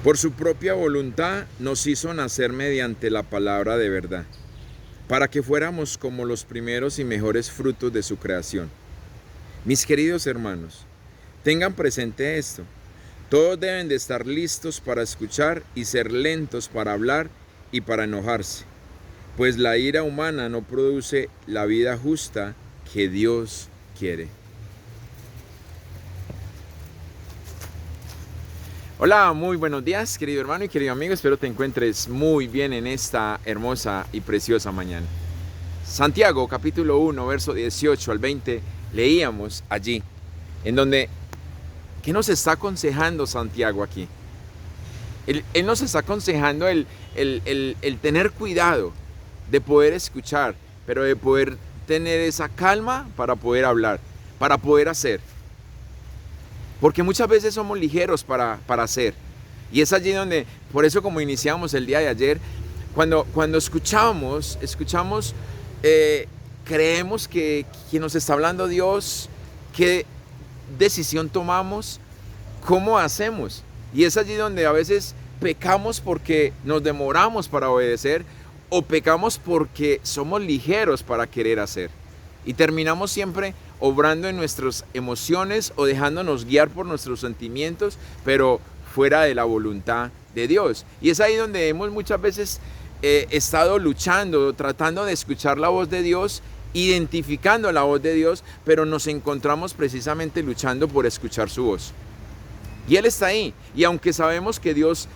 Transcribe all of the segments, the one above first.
Por su propia voluntad nos hizo nacer mediante la palabra de verdad, para que fuéramos como los primeros y mejores frutos de su creación. Mis queridos hermanos, tengan presente esto. Todos deben de estar listos para escuchar y ser lentos para hablar y para enojarse, pues la ira humana no produce la vida justa que Dios quiere. Hola, muy buenos días, querido hermano y querido amigo. Espero te encuentres muy bien en esta hermosa y preciosa mañana. Santiago, capítulo 1, verso 18 al 20, leíamos allí, en donde, ¿qué nos está aconsejando Santiago aquí? Él nos está aconsejando el tener cuidado de poder escuchar, pero de poder tener esa calma para poder hablar, para poder hacer. Porque muchas veces somos ligeros para hacer. Y es allí donde, por eso como iniciamos el día de ayer, cuando escuchamos, creemos que nos está hablando Dios, qué decisión tomamos, cómo hacemos. Y es allí donde a veces pecamos porque nos demoramos para obedecer o pecamos porque somos ligeros para querer hacer. Y terminamos siempre obrando en nuestras emociones o dejándonos guiar por nuestros sentimientos, pero fuera de la voluntad de Dios. Y es ahí donde hemos muchas veces estado luchando, tratando de escuchar la voz de Dios, identificando la voz de Dios, pero nos encontramos precisamente luchando por escuchar su voz. Y Él está ahí. Y aunque sabemos que Dios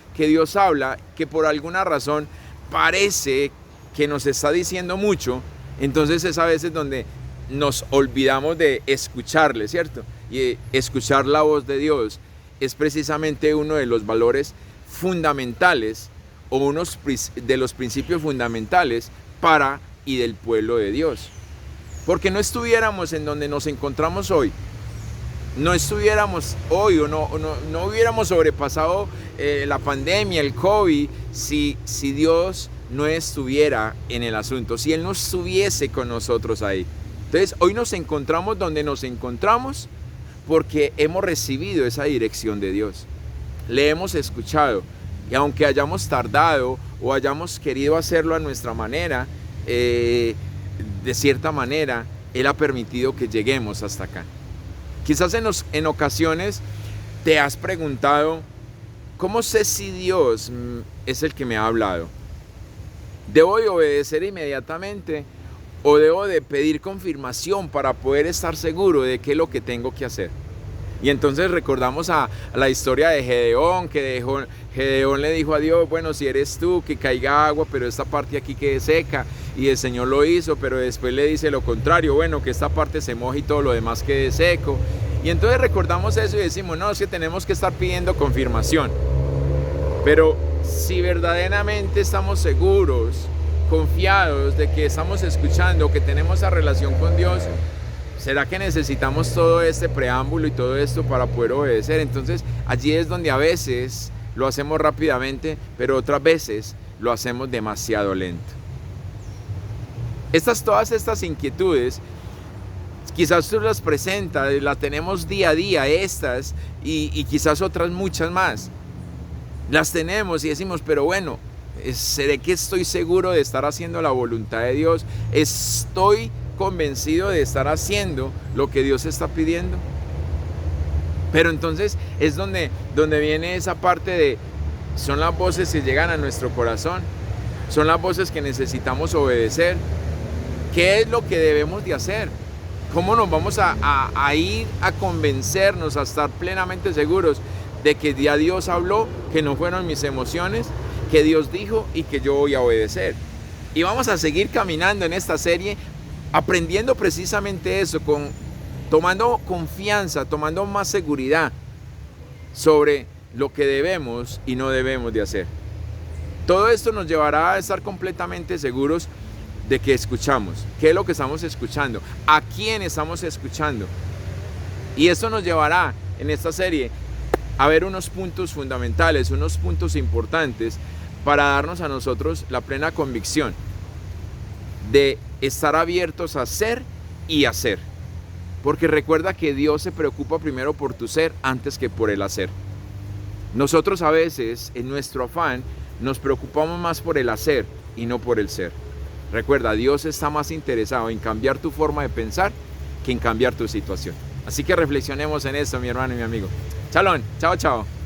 habla, que por alguna razón parece que nos está diciendo mucho, entonces es a veces donde nos olvidamos de escucharle, ¿cierto? Y escuchar la voz de Dios es precisamente uno de los valores fundamentales o uno de los principios fundamentales para y del pueblo de Dios. Porque no estuviéramos en donde nos encontramos hoy, no estuviéramos hoy o no hubiéramos sobrepasado la pandemia, el COVID, si Dios no estuviera en el asunto, si Él no estuviese con nosotros ahí. Entonces, hoy nos encontramos donde nos encontramos porque hemos recibido esa dirección de Dios. Le hemos escuchado. Y aunque hayamos tardado o hayamos querido hacerlo a nuestra manera, de cierta manera, Él ha permitido que lleguemos hasta acá. Quizás en ocasiones te has preguntado, ¿cómo sé si Dios es el que me ha hablado? ¿Debo de obedecer inmediatamente? ¿O debo de pedir confirmación para poder estar seguro de qué es lo que tengo que hacer? Y entonces recordamos a la historia de Gedeón, que Gedeón le dijo a Dios, bueno, si eres tú, que caiga agua, pero esta parte aquí quede seca. Y el Señor lo hizo, pero después le dice lo contrario, bueno, que esta parte se moje y todo lo demás quede seco. Y entonces recordamos eso y decimos, no, es que tenemos que estar pidiendo confirmación. Pero si verdaderamente estamos seguros, confiados de que estamos escuchando, que tenemos esa relación con Dios, ¿será que necesitamos todo este preámbulo y todo esto para poder obedecer? Entonces allí es donde a veces lo hacemos rápidamente, pero otras veces lo hacemos demasiado lento. Todas estas inquietudes, quizás tú las presentas, las tenemos día a día, estas y quizás otras muchas más. Las tenemos y decimos, pero bueno, ¿seré que estoy seguro de estar haciendo la voluntad de Dios? ¿Estoy convencido de estar haciendo lo que Dios está pidiendo? Pero entonces es donde viene esa parte de, son las voces que llegan a nuestro corazón, son las voces que necesitamos obedecer. ¿Qué es lo que debemos de hacer? ¿Cómo nos vamos a ir a convencernos, a estar plenamente seguros de que ya Dios habló, que no fueron mis emociones, que Dios dijo y que yo voy a obedecer? Y vamos a seguir caminando en esta serie aprendiendo precisamente eso, tomando confianza, tomando más seguridad sobre lo que debemos y no debemos de hacer. Todo esto nos llevará a estar completamente seguros de que escuchamos, qué es lo que estamos escuchando, a quién estamos escuchando. Y esto nos llevará en esta serie a ver unos puntos fundamentales, unos puntos importantes para darnos a nosotros la plena convicción de estar abiertos a ser y hacer. Porque recuerda que Dios se preocupa primero por tu ser antes que por el hacer. Nosotros a veces, en nuestro afán, nos preocupamos más por el hacer y no por el ser. Recuerda, Dios está más interesado en cambiar tu forma de pensar que en cambiar tu situación. Así que reflexionemos en esto, mi hermano y mi amigo. Chalón, chao, chao.